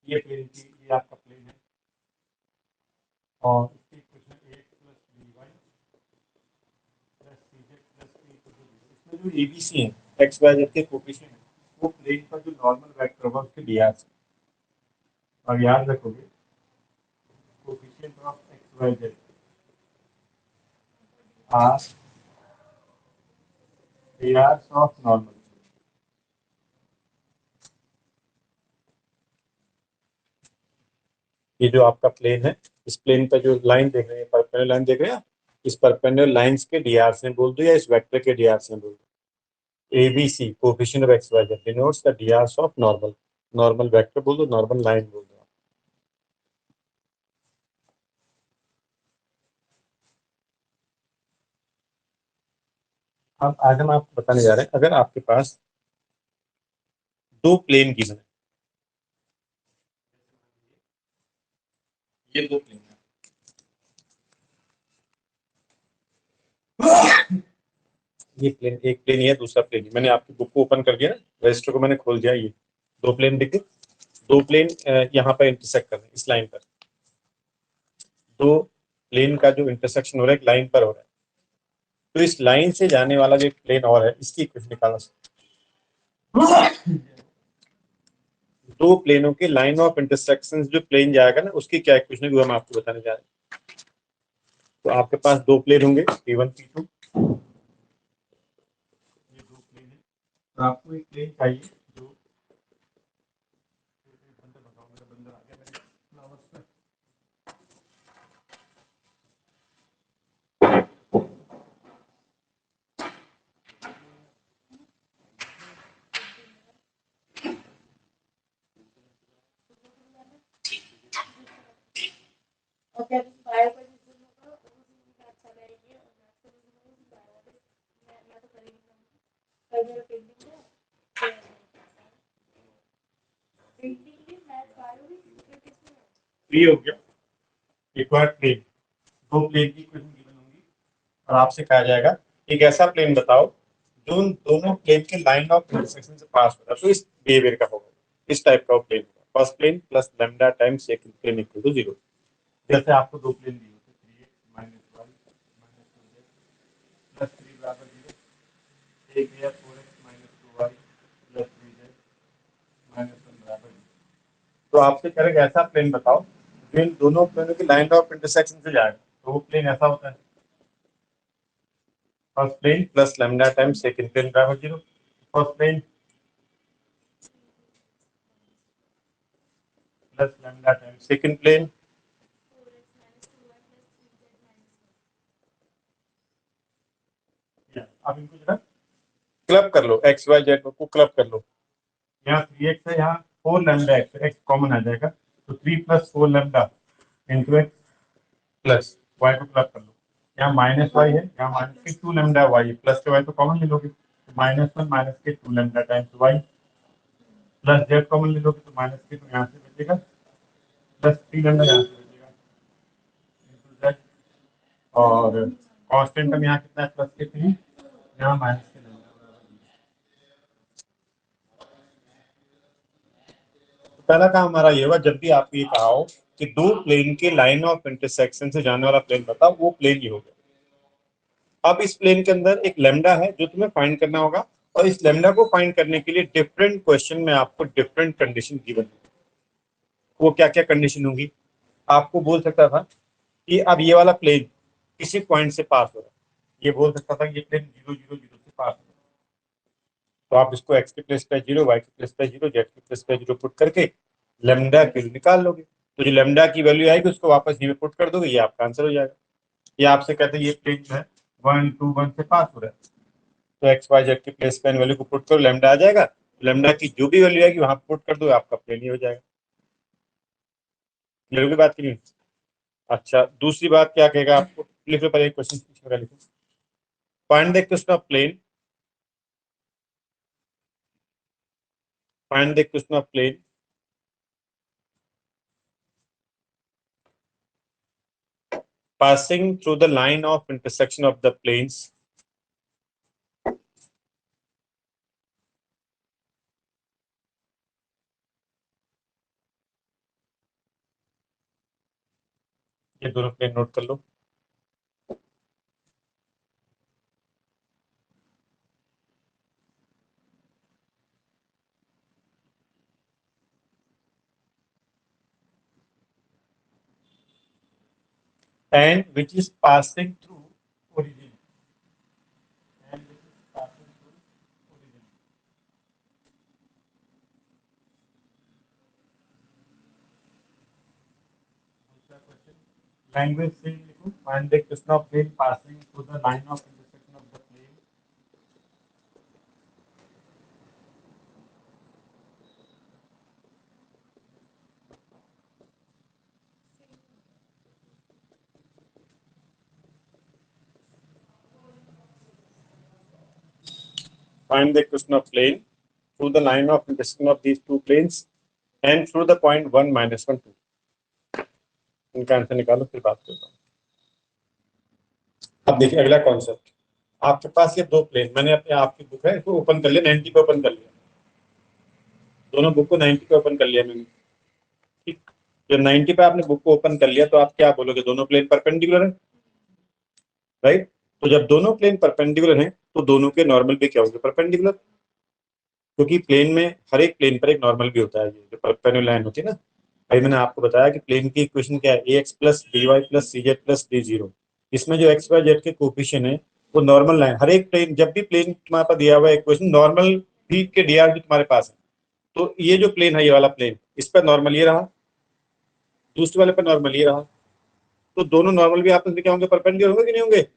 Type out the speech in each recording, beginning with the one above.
ये प्लेन की ये आपका प्लेन है और इसकी equation ax plus by plus cz plus p equal to 0। इसमें जो एबीसी है एक्स वाई जेड के कोफिशिएंट है वो प्लेन पर जो नॉर्मल वेक्टर होगा उसके dr से, और याद रखोगे coefficient of x Y z are dr of normal. ये जो आपका प्लेन है इस प्लेन पर जो लाइन देख रहे हैं परपेंडिकुलर लाइन देख रहे हैं इस परपेंडिकुलर लाइंस के dr से बोल दो या इस वेक्टर के dr से बोल दो। ABC coefficient of x Y z denotes the dr of normal. Normal vector बोल दो, नॉर्मल लाइन बोल दो। अब आज हम आपको बताने जा रहे हैं अगर आपके पास दो प्लेन गिवन है, ये दो प्लेन है, ये प्लेन एक प्लेन है दूसरा प्लेन है। मैंने आपकी बुक को ओपन कर दिया ना, रजिस्टर को मैंने खोल दिया। ये दो प्लेन दिखे, दो प्लेन यहाँ पर इंटरसेक्ट कर रहे हैं इस लाइन पर। दो प्लेन का जो इंटरसेक्शन हो रहा है एक लाइन पर हो रहा है, तो इस लाइन से जाने वाला जो प्लेन और है इसकी इक्वेशन निकालना सकते। दो प्लेनों के लाइन ऑफ इंटरसेक्शन जो प्लेन जाएगा ना उसकी क्या इक्वेशन है वो हम आपको बताने जा रहे हैं। तो आपके पास दो प्लेन होंगे P1 P2, ये दो प्लेन है तो आपको एक प्लेन चाहिए जो बंदर आ गया फ्री हो गया। एक बार प्लेन दो प्लेन की इक्वेशन गिवन होंगी और आपसे कहा जाएगा एक ऐसा प्लेन बताओ जो दोनों प्लेन के लाइन ऑफ इंटरसेक्शन से पास हो रहा है, तो इस बिहेवियर का होगा, इस टाइप का प्लेन होगा। First plane plus lambda times second plane equal to 0। जैसे आपको दो प्लेन दिए होते 3x minus y minus 2z plus 3 बराबर 0, एक है 4x minus 2y plus 3z minus 1 बराबर 0। तो आपसे करेगा ऐसा प्लेन बताओ जो इन दोनों प्लेनों की लाइन ऑफ इंटरसेक्शन से जाएगा, तो वो प्लेन ऐसा होता है first plane plus lambda times second plane बराबर 0। First plane plus lambda times second plane, अब इनको जरा क्लब कर लो, एक्स वाई जेड को क्लब कर लो। यहाँ 3x है, यहाँ 4 लैम्डा एक्स कॉमन आ जाएगा, तो 3 plus 4 lambda into x plus y को क्लब कर लो। यहाँ माइनस वाई है, यहाँ माइनस के 2 लैम्डा वाई प्लस के वाई तो कॉमन ले लोगे, माइनस 1 माइनस के 2 lambda times y plus z common ले लोगे तो माइनस के तो यहाँ से बचेगा प्लस 3 लैम्डा यहाँ से बचेगा इंटू जेड, और कांस्टेंट टर्म यहाँ कितना है प्लस के 3, यहाँ माइनस के लैम्डा। पहला काम हमारा ये हुआ जब भी आपको ये कहा हो कि दो प्लेन के लाइन ऑफ इंटरसेक्शन से जाने वाला प्लेन बताओ, वो प्लेन ये हो गया। अब इस प्लेन के अंदर एक लेमडा है जो तुम्हें फाइंड करना होगा, और इस लेमडा को फाइंड करने के लिए डिफरेंट क्वेश्चन में आपको डिफरेंट कंडीशन गिवन होगी। वो क्या क्या कंडीशन होगी? आपको बोल सकता था कि अब ये वाला प्लेन किसी पॉइंट से पास हो रहा है, ये बोल सकता था कि ये प्लेन 0 0 0 से पास हो रहा है, तो आप इसको एक्स के प्लेस पे 0, वाई के प्लेस पे 0, जेड के प्लेस पे 0 पुट करके लेमडा की वैल्यू निकाल लोगे। तो जो लेमडा की वैल्यू आएगी उसको वापस ये में पुट कर दोगे, ये आपका आंसर हो जाएगा। ये आपसे कहते हैं ये प्लेन जो है 1 2 1 से पास हो रहा है, तो एक्स वाई जेड के प्लेस पे वैल्यू को पुट करो, लेमडा आ जाएगा। लेमडा की जो भी वैल्यू आएगी वहां पुट कर दो, आपका प्लेन ही हो जाएगा। क्लियर की बात की नहीं? अच्छा, दूसरी बात क्या कहेगा आपको, लिख लो पहले क्वेश्चन लिखो। Find the equation of plane, find the equation of plane passing through the line of intersection of the planes ये दोनों प्लेन नोट कर लो। And which is passing through origin, and which is passing through origin. दूसरा question, language से लिखो, find the equation of plane passing through the line of intersection of the plane. Find the equation of plane through the line of intersection of these two planes and through the point 1 minus 1 2। इनका answer निकालो, फिर बात करता हूँ। अब देखिए अगला concept, आपके पास ये दो प्लेन, मैंने अपने आपकी बुक है इसको ओपन कर लिया, 90 पे ओपन कर लिया, दोनों बुक को 90 पे ओपन कर लिया मैंने, ठीक। जब 90 पे आपने बुक को ओपन कर लिया तो आप क्या बोलोगे, दोनों प्लेन परपेंडिकुलर है, राइट। तो जब दोनों प्लेन परपेंडिकुलर हैं तो दोनों के नॉर्मल भी क्या होंगे, परपेंडिकुलर, क्योंकि प्लेन में हर एक प्लेन पर एक नॉर्मल भी होता है, जो परपेंडिकुलर लाइन होती है ना। भाई मैंने आपको बताया कि प्लेन की इक्वेशन क्या है, A X plus D Y plus C Z plus D zero. इसमें जो एक्स वाई जेड के कोफिशिएंट है वो नॉर्मल लाइन, हर एक प्लेन, जब भी प्लेन तुम्हारे पास दिया हुआ है इक्वेशन नॉर्मल भी के डी आर भी तुम्हारे पास है, तो ये जो प्लेन है ये वाला प्लेन, इस पर नॉर्मल ये रहा, दूसरे वाले पर नॉर्मल ये रहा, तो दोनों नॉर्मल भी आपस में क्या होंगे, परपेंडिकुलर होंगे कि नहीं होंगे।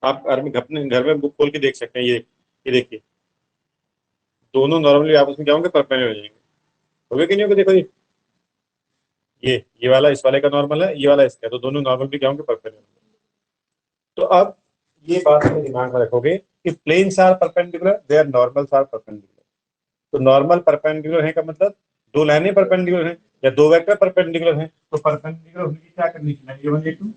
आप घर में अपने घर में बुक खोल के देख सकते हैं, ये देखिए दोनों नॉर्मली आपस में क्या होंगे, परपेंडिकुलर हो जाएंगे, होंगे कि नहीं होंगे। देखो ये वाला इस वाले का नॉर्मल है, ये वाला इसका, तो दोनों नॉर्मल भी क्या होंगे, परपेंडिकुलर। तो अब ये बात अपने दिमाग में रखोगे कि planes are perpendicular, their normals are perpendicular. तो नॉर्मल परपेंडिकुलर है का मतलब दो लाइनें परपेंडिकुलर हैं या दो वेक्टर परपेंडिकुलर हैं, तो परपेंडिकुलर होने की क्या कंडीशन है, a1 a2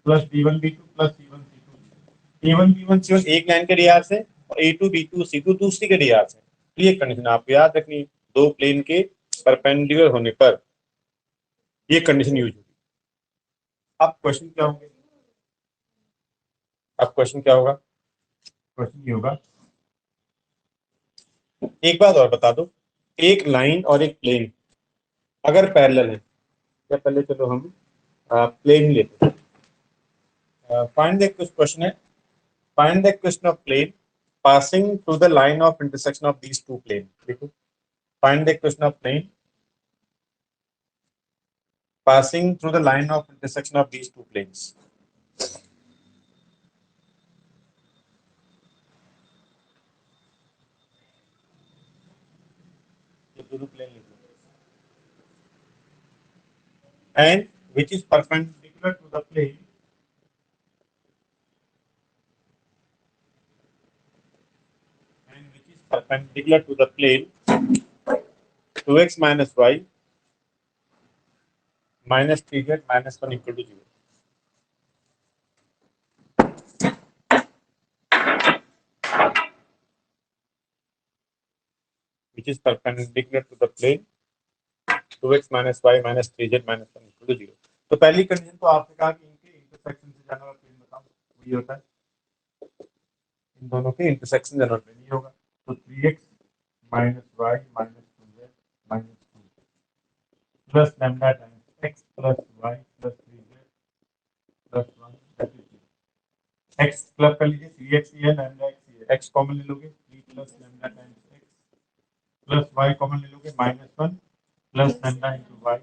plus b1 b2 plus c1 c2। a1 b1 c1 एक लाइन के डीआर से और a2 b2 c2 दूसरी के डीआर से, तो ये कंडीशन आपको याद रखनी है, दो प्लेन के परपेंडिकुलर होने पर ये कंडीशन यूज होगी। अब क्वेश्चन क्या होंगे, अब क्वेश्चन क्या होगा, क्वेश्चन ये होगा, एक बात और बता दो, एक लाइन और एक प्लेन अगर पैरेलल है, या पहले चलो हम प्लेन लेते हैं। फाइंड द क्वेश्चन है, find the equation of plane passing through the line of intersection of these two plane. देखो find the equation of plane passing through the line of intersection of these two planes। ये दोनों plane लिख लो, and which is perpendicular to the plane and which is perpendicular to the plane 2x minus y minus 3z minus 1 equal to 0। which is perpendicular to the plane 2x minus y minus 3z minus 1 equal to 0। तो पहली condition तो आपने कहा कि इनके intersection से जाने वाला प्लेन बताओ, वही होता है, इन दोनों के इंटरसेक्शन जाने वाला प्लेन ये होगा, तो 3x minus y minus 2z minus 2 plus lambda times x plus y plus 3z plus 1 that is 0। x plus कर लीजिए, 3x ही है, lambda x ही है, x कॉमन ले लोगे 3 plus lambda times x plus y common ले लोगे -1 plus lambda into y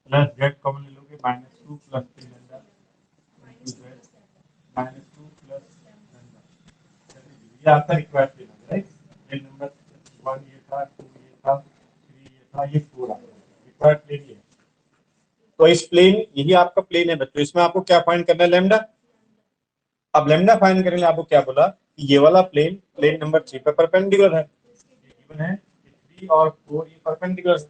plus z common ले लोगे -2 plus 3 lambda into z -2 plus lambda। ये आपका रिक्वायर्ड प्लेन है, राइट। ये नंबर 1 ये था, 2 ये था, 3 ये था, ये 4 आ गया, रिक्वायर्ड प्लेन ये है। तो इस प्लेन, यही आपका प्लेन है बच्चों, इसमें आपको क्या फाइंड करना है, लैम्डा। अब लैम्डा फाइंड करने के लिए आपको क्या बोला कि ये वाला प्लेन, प्लेन नंबर 3 पे परपेंडिकुलर है, गिवन है 3 और 4 ये परपेंडिकुलर है,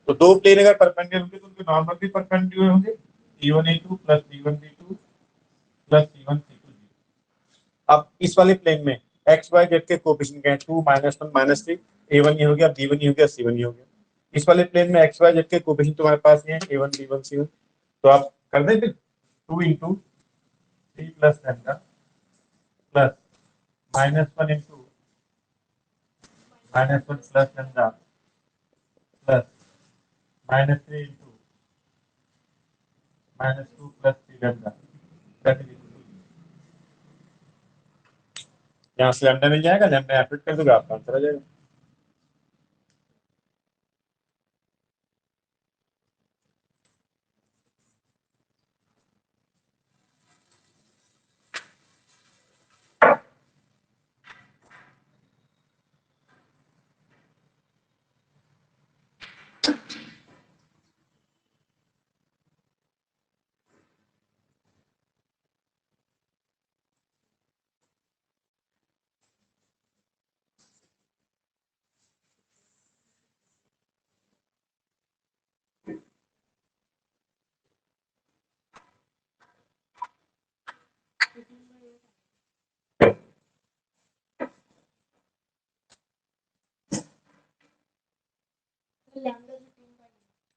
तो दो प्लेन अगर परपेंडिकुलर होंगे तो उनके नॉर्मल भी परपेंडिकुलर होंगे, a1 a2 plus b1 b2 plus c1 c2। अब इस वाले प्लेन में एक्स वाई जेड के कोएफिशिएंट क्या है, 2 -1 -3, a1 ये हो गया, b1 ये हो गया, c1 ये हो गया। इस वाले प्लेन में एक्स वाई जेड के कोएफिशिएंट तुम्हारे पास ये हैं a1 b1 c1, तो आप कर दें फिर 2 into three plus lambda plus -1 into -1 plus lambda plus -3 into -2 plus 3 lambda. यहाँ से लैम्डा मिल जाएगा, लैम्डा एप्लिट कर दोगे आपका आंसर आ जाएगा।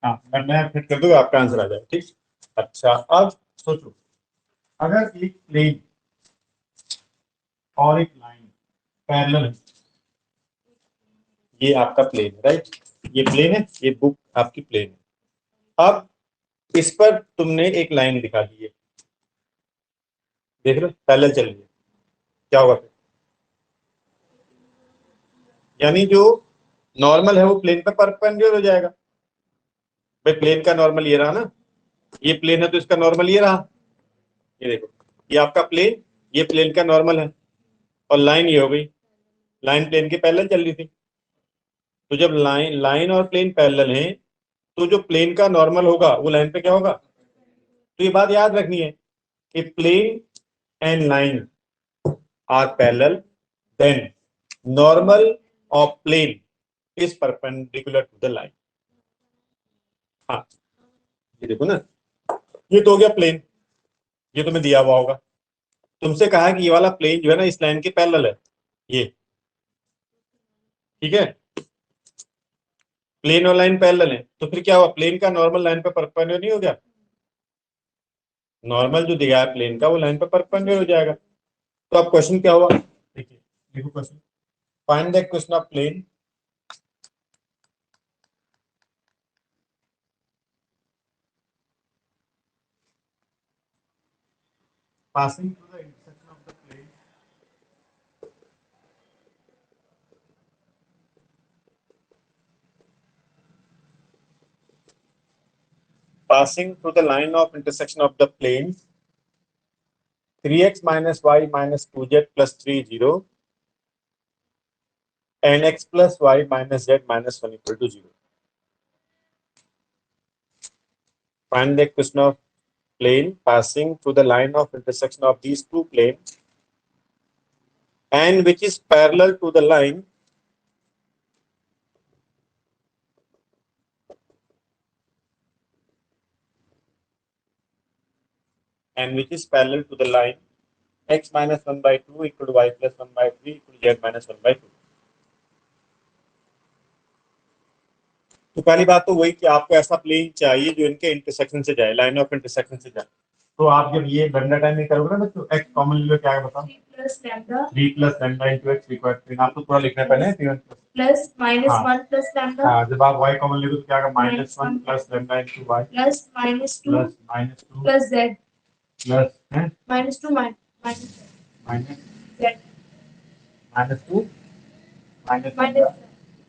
हाँ, लैम्डा एप्लिट कर दोगे आपका आंसर आ जाएगा। ठीक, अच्छा अब सोचो, अगर एक प्लेन और एक लाइन पैरेलल है, ये आपका प्लेन है राइट, ये प्लेन है, ये बुक आपकी प्लेन है। अब इस पर तुमने एक लाइन दिखा दी है, देख लो पैरेलल चल रही है, क्या होगा फिर? यानी जो नॉर्मल है वो प्लेन पर परपेंडिकुलर हो जाएगा। भाई प्लेन का नॉर्मल ये रहा ना, ये प्लेन है तो इसका नॉर्मल ये रहा, ये देखो ये आपका प्लेन, ये प्लेन का नॉर्मल है, और लाइन ये हो गई, लाइन प्लेन के पैरेलल चल रही थी। तो जब लाइन लाइन और प्लेन पैरेलल हैं तो जो प्लेन का नॉर्मल होगा वो लाइन पे क्या होगा? तो ये बात याद रखनी है कि plane and line are parallel, then normal of plane is perpendicular to the line. हाँ, ये देखो ना, ये तो हो गया प्लेन, ये तुम्हें दिया हुआ होगा, तुमसे कहा है कि ये वाला प्लेन जो है ना इस लाइन के पैरेलल है, ये ठीक है, प्लेन और लाइन पैरेलल है, तो फिर क्या हुआ? प्लेन का नॉर्मल लाइन पे परपेंडिकुलर नहीं हो गया? नॉर्मल जो दिया है प्लेन का वो लाइन पे परपेंडिकुलर हो जाएगा। तो अब क्वेश्चन क्या हुआ, देखिए देखो question, find the equation of plane passing through the intersection of the plane passing through the line of intersection of the plane 3x minus y minus 2z plus 3 0 and x plus y minus z minus 1 equal to 0. Find the equation of plane passing through the line of intersection of these two planes and which is parallel to the line x minus 1 by 2 equal to y plus 1 by 3 equal to z minus 1 by 2. तो पहली बात तो वही कि आपको ऐसा plane चाहिए जो इनके इंटरसेक्शन से जाए, लाइन ऑफ इंटरसेक्शन से जाए। तो आप जब ये लैम्डा टाइम में करोगे ना बच्चों, एक्स कॉमन ले लो, क्या है बताओ? 3 plus lambda into x required plane, आपको पूरा लिखना है पहले, प्लस -1 प्लस लैम्डा। हाँ, जब आप y कॉमन ले लो तो क्या होगा? -1 plus lambda into y plus -2 plus z plus -2 minus z -2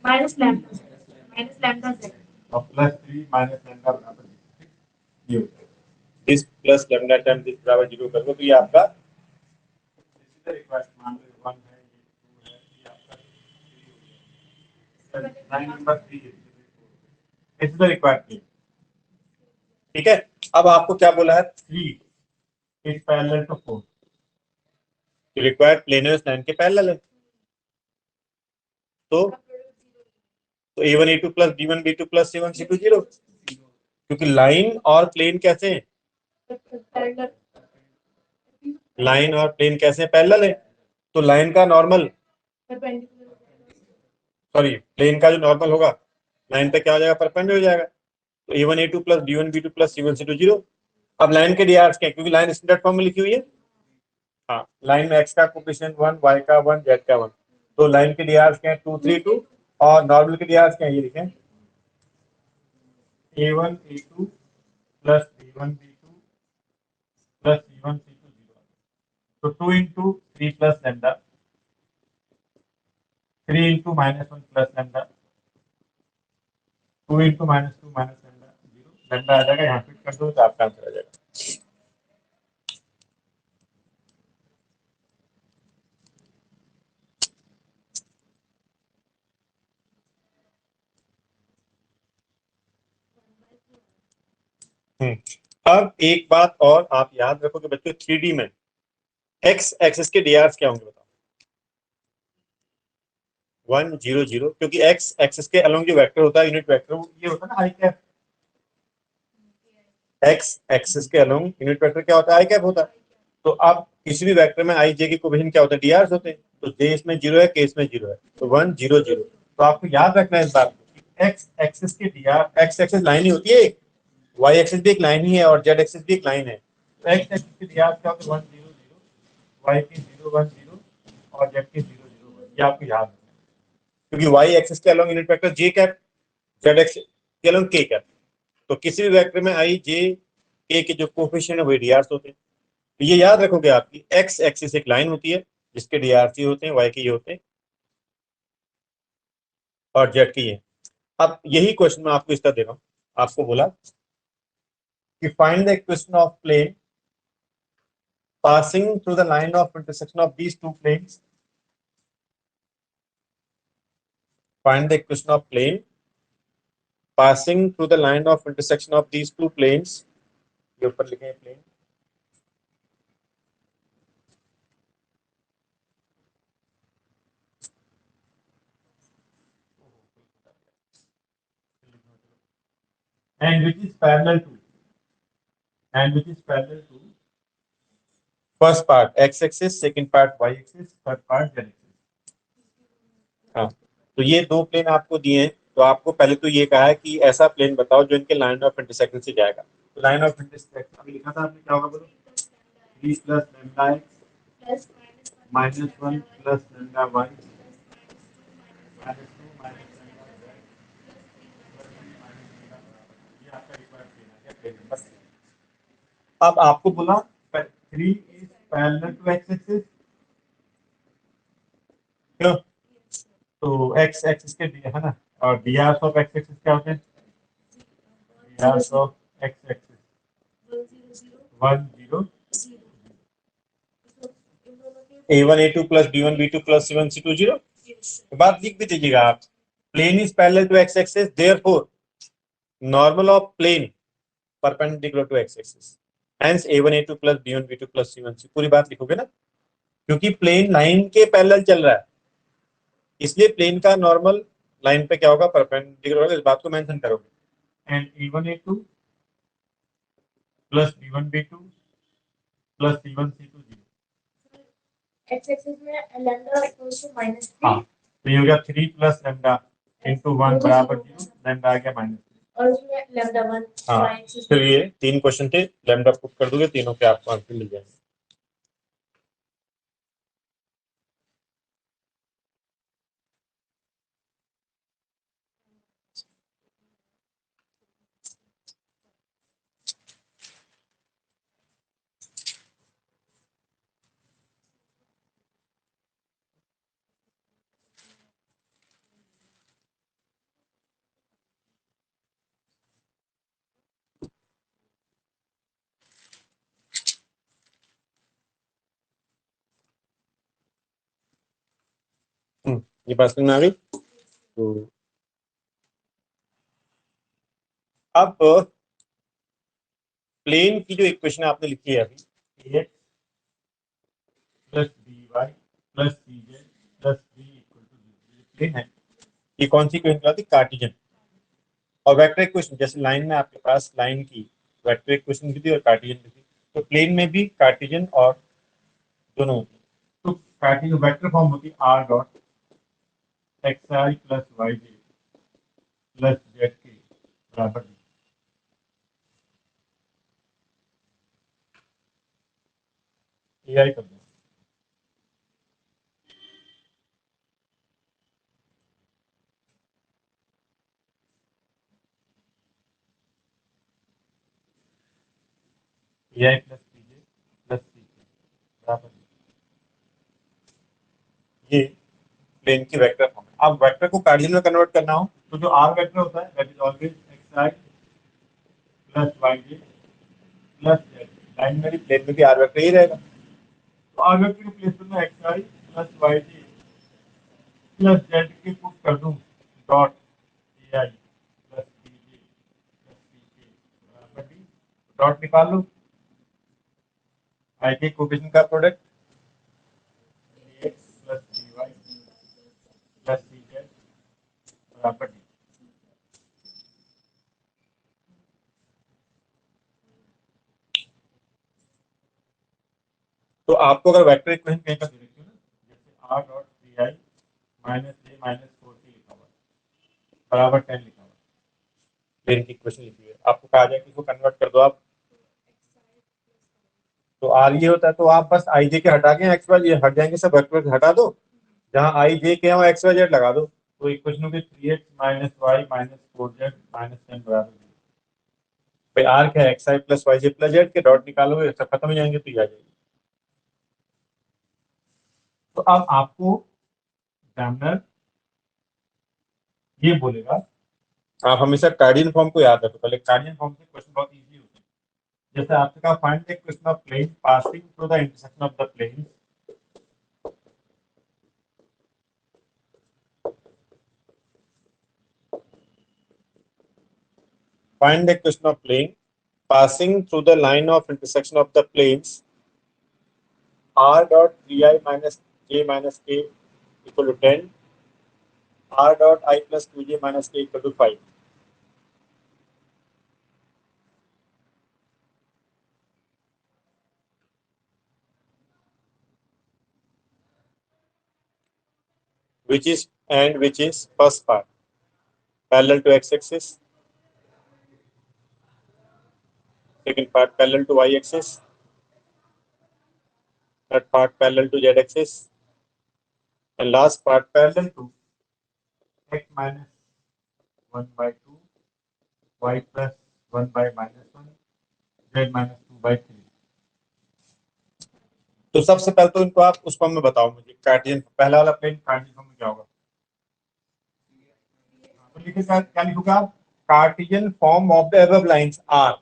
minus lambda z और प्लस 3 माइनस लैम्डा बराबर 0। इस प्लस लैम्डा टाइम दिस बराबर 0 कर दो तो ये आपका रिक्वेस्ट मान लो 1 है, ये 2 है, ये आपका लाइन नंबर 3 है, इस द रिक्वायर्ड प्लेन। ठीक है, अब आपको क्या बोला है? 3 इज पैरेलल टू 4, तो रिक्वायर्ड प्लेन है उस लाइन के पैरेलल है, तो a1 a2 plus b1 b2 plus c1 c2 0, क्योंकि लाइन और प्लेन कैसे हैं? लाइन और प्लेन कैसे पैरेलल है, तो लाइन का नॉर्मल, सॉरी प्लेन का जो नॉर्मल होगा लाइन पे क्या हो जाएगा, परपेंड हो जाएगा। तो a1 a2 plus b1 b2 plus c1 c2 0। अब लाइन के डीआर क्या है, क्योंकि लाइन स्टैंडर्ड फॉर्म में लिखी हुई है। हाँ, लाइन में x का कोफिशिएंट 1, y का 1, z का 1। तो लाइन के डीआर क्या है, 2 3 2। और नॉर्मल के डीआर क्या है, ये लिखें a1 a2 plus b1 b2 plus c1 c2 0। तो 2 into 3 plus lambda, 3 into -1 plus lambda, 2 into -2 minus lambda 0। Lambda आ जाएगा, यहाँ फिट कर दो तो आपका आंसर आ जाएगा। अब एक बात और आप याद रखो कि बच्चों 3D में एक्स एक्सिस के डीआर क्या होंगे बताओ। 1 0 0, क्योंकि एक्स एक्सिस के अलोंग जो वेक्टर होता है, यूनिट वेक्टर, ये होता है ना आई कैप। एक्स एक्सिस के अलोंग यूनिट वेक्टर क्या होता है, आई कैप होता है। तो अब किसी भी वेक्टर में आई जे की कोफिशिएंट क्या होता है, डीआर होते हैं। तो जे इसमें 0 है, के इसमें 0 है, तो 1 0 0। तो आपको याद रखना है इस बात को, एक्स एक्सिस के डीआर, एक्स एक्सिस लाइन ही होती है, वाई एक्सिस भी एक लाइन ही है और जेड एक्सिस भी एक लाइन है। तो एक्स एक्सिस के डीआर क्या होता है, 1 0 0, वाई के 0 1 0 और जेड के 0 0 1। ये आपको याद रखना है, क्योंकि वाई एक्सिस के अलोंग यूनिट वेक्टर जे कैप, जेड एक्सिस के अलोंग के कैप। तो किसी भी वेक्टर में आई जे के जो कोफिशिएंट है वो डीआर होते हैं। तो ये याद रखोगे, आपकी एक्स एक्सिस एक लाइन होती है जिसके डीआरसी होते हैं, वाई के ये होते हैं और जेड के ये। अब यही क्वेश्चन मैं आपको इसका दे रहा हूँ। आपको बोला कि find the equation of plane passing through the line of intersection of these two planes. Find the equation of plane passing through the line of intersection of these two planes. ये ऊपर लिखे हैं plane. And which is parallel to first part x axis, second part y axis, third part z axis. हाँ, तो ये दो plane आपको दिए हैं। तो आपको पहले तो ये कहा है कि ऐसा प्लेन बताओ जो इनके लाइन ऑफ इंटरसेक्शन से जाएगा। तो लाइन ऑफ इंटरसेक्शन अभी लिखा था आपने, क्या होगा बोलो, 3 plus lambda x minus 1 plus lambda y minus 2 minus lambda z plus 3 minus lambda बराबर। ये आपका रिक्वायर्ड प्लेन है, प्लेन नंबर 3। अब आपको बोला 3 is parallel to x axis, क्यों? तो एक्स एक्सिस के दिया है ना, और डीआर ऑफ एक्स एक्सिस क्या होते हैं, DR of x axis 1 0 a1 a2 plus b1 b2 plus c1 c2 0। बात लिख भी दीजिएगा आप, plane is parallel to x axis, therefore normal of plane perpendicular to x axis, hence a1 a2 plus b1 b2 plus c1 c। पूरी बात लिखोगे ना, क्योंकि प्लेन लाइन के पैरेलल चल रहा है, इसलिए प्लेन का नॉर्मल लाइन पे क्या होगा, परपेंडिकुलर होगा। इस बात को मेंशन करोगे। And a1 a2 plus b1 b2 plus c1 c2 0। X axis में लैम्डा इक्वल्स टू -3। हाँ, तो ये हो गया 3 प्लस लैम्डा इनटू 1 बराबर 0, लैम्डा आ गया -3 और इसमें लैम्डा 1। हाँ, फिर ये 3 क्वेश्चन थे, लैम्डा पुट कर दोगे, तीनों के आपको आंसर मिल जाएंगे। ये बात समझ में आ गई। तो अब प्लेन की जो इक्वेशन आपने लिखी है अभी, A plus B Y plus C Z plus B equal to 0, plane है। ये कौन सी इक्वेशन कहलाती है, कार्टेशियन। और वेक्टर इक्वेशन, जैसे लाइन में आपके पास लाइन की वेक्टर इक्वेशन भी थी और कार्टेशियन भी थी, तो प्लेन में भी कार्टेशियन और दोनों होती है। तो कार्टेशियन वेक्टर फॉर्म होती है आर डॉट एक्स आई प्लस वाई जे प्लस जेड के बराबर AI कर दो। AI प्लस पीजे प्लस सी बराबर ये प्लेन की वेक्टर फॉर्म है। अब वेक्टर को कार्डियल में कन्वर्ट करना हो तो जो आर वेक्टर होता है that is always x I plus Y J plus z. Line में भी प्लेन में भी आर वेक्टर ही रहेगा। तो आर वेक्टर के प्लेस में एक्स आई प्लस वाई जे प्लस जेड के पुट कर दूं dot A I plus B J plus C के बराबर डी। डॉट निकाल लो आई के कोफिशिएंट का product X plus D Y plus C Z बराबर डी। तो आपको अगर वेक्टर इक्वेशन कहीं का दे रखी हो ना जैसे R dot D I minus A minus 4 लिखा हुआ बराबर 10 लिखा हुआ प्लेन की इक्वेशन लिखी हुई है आपको कहा जाए कि इसको कन्वर्ट कर दो आप। तो आर ये होता है तो आप बस आई जे के हटा के एक्स वाई ये हट जाएंगे सब वेक्टर हटा दो। जहां आई जे के वहां एक्स वाई जेड लगा दो तो इक्वेशन होगी 3x minus y minus 4z minus 10 बराबर 0। भाई आर क्या है एक्स आई प्लस वाई जे प्लस जेड के डॉट निकालोगे सब खत्म हो जाएंगे तो ये आ जाएगी। तो अब आपको एग्जामिनर ये बोलेगा आप हमेशा कार्डियल फॉर्म को याद रखो पहले कार्डियल फॉर्म से क्वेश्चन बहुत इजी होते हैं। जैसे आपसे कहा find the equation of plane passing through the intersection of the plane. Find the equation of plane passing through the line of intersection of the planes r dot 3i minus j minus k equal to 10 r dot I plus 2j minus k equal to 5। which is first part parallel to x-axis, second part parallel to y-axis, third part parallel to z-axis, and last part parallel to x minus 1 by 2, y plus 1 by minus 1, z minus 2 by 3। तो सबसे पहले तो इनको आप उस form में बताओ मुझे कार्टेशियन पहला वाला प्लेन कार्टेशियन फॉर्म में क्या होगा। तो लिखिए क्या लिखूंगा cartesian form of the above lines are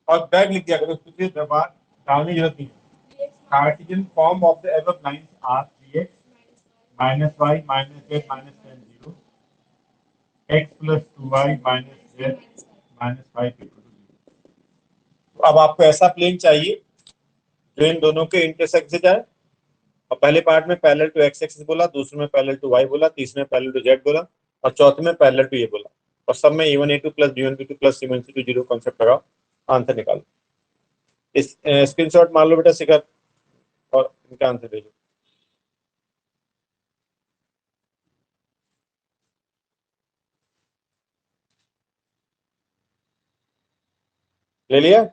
और बैक लिख दिया करो उसके जवाब डालने की जरूरत नहीं है। Cartesian form of the above lines are 3x minus y minus z minus 10 0 x plus 2y minus z minus 5 equal to 0। अब आपको ऐसा प्लेन चाहिए जो इन दोनों के इंटरसेक्ट से जाए और पहले पार्ट में पैरेलल टू एक्स एक्सिस बोला दूसरे में पैरेलल टू वाई बोला तीसरे में पैरेलल टू जेड बोला और चौथे में पैरेलल टू ये बोला और सब में a1 a2 plus b1 b2 plus c1 c2 zero concept लगाओ आंसर निकालो। इस स्क्रीनशॉट मान लो बेटा शिखर और इनका आंसर भेजो। ले लिया।